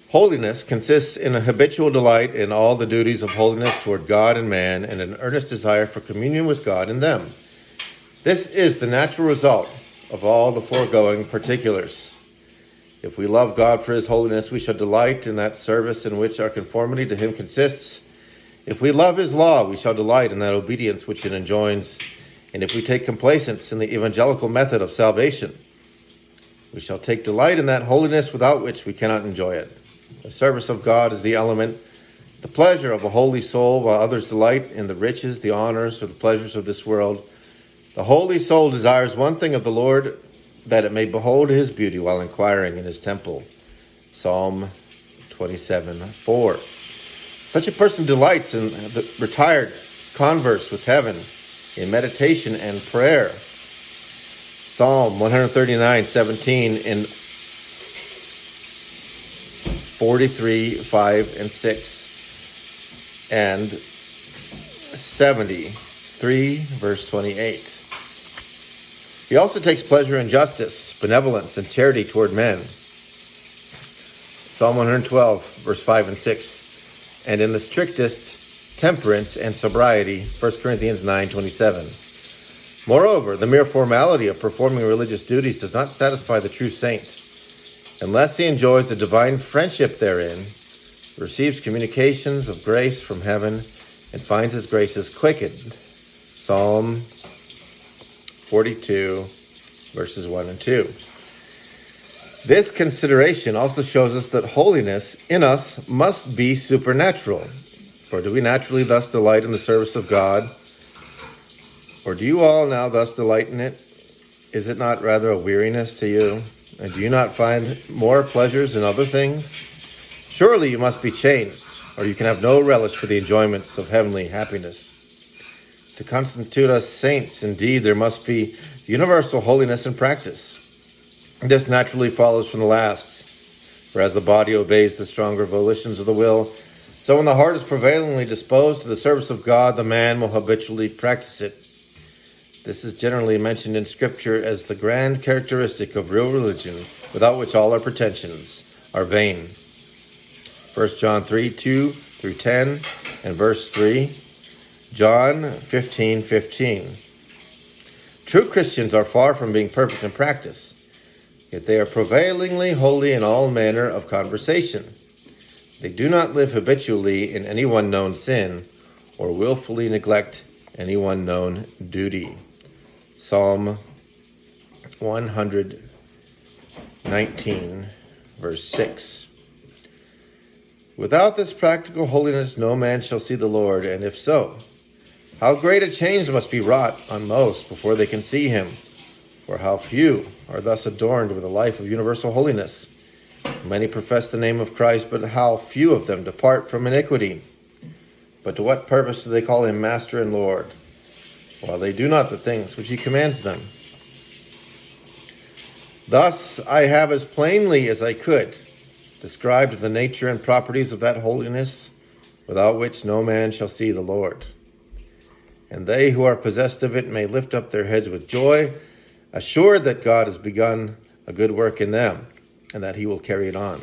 Holiness consists in a habitual delight in all the duties of holiness toward God and man, and an earnest desire for communion with God in them. This is the natural result of all the foregoing particulars. If we love God for his holiness, we shall delight in that service in which our conformity to him consists. If we love his law, we shall delight in that obedience which it enjoins. And if we take complacence in the evangelical method of salvation, we shall take delight in that holiness without which we cannot enjoy it. The service of God is the element, the pleasure of a holy soul, while others delight in the riches, the honors, or the pleasures of this world. The holy soul desires one thing of the Lord, that it may behold his beauty while inquiring in his temple. Psalm 27:4. Such a person delights in the retired converse with heaven, in meditation and prayer. Psalm 139:17 and 43:5-6, and 73, verse 28. He also takes pleasure in justice, benevolence, and charity toward men. Psalm 112, verse 5 and 6, and in the strictest temperance and sobriety, 1 Corinthians 9:27. Moreover, the mere formality of performing religious duties does not satisfy the true saint, unless he enjoys the divine friendship therein, receives communications of grace from heaven, and finds his graces quickened. Psalm 42, verses 1 and 2. This consideration also shows us that holiness in us must be supernatural. For do we naturally thus delight in the service of God? Or do you all now thus delight in it? Is it not rather a weariness to you? And do you not find more pleasures in other things? Surely you must be changed, or you can have no relish for the enjoyments of heavenly happiness. To constitute us saints, indeed, there must be universal holiness in practice. This naturally follows from the last. For as the body obeys the stronger volitions of the will, so when the heart is prevailingly disposed to the service of God, the man will habitually practice it. This is generally mentioned in Scripture as the grand characteristic of real religion, without which all our pretensions are vain. 1 John 3:2-10, and verse 3. John 15:15. True Christians are far from being perfect in practice, yet they are prevailingly holy in all manner of conversation. They do not live habitually in any one known sin, or willfully neglect any one known duty. Psalm 119, verse 6. Without this practical holiness, no man shall see the Lord, and if so, how great a change must be wrought on most before they can see him. For how few are thus adorned with a life of universal holiness. Many profess the name of Christ, but how few of them depart from iniquity. But to what purpose do they call him Master and Lord, while they do not the things which he commands them? Thus I have, as plainly as I could, described the nature and properties of that holiness, without which no man shall see the Lord. And they who are possessed of it may lift up their heads with joy, assured that God has begun a good work in them, and that he will carry it on.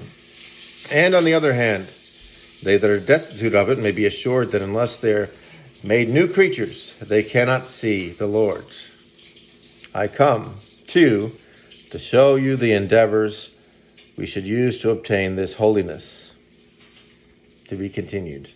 And on the other hand, they that are destitute of it may be assured that unless they are made new creatures, they cannot see the Lord. I come, too, to show you the endeavors we should use to obtain this holiness. To be continued.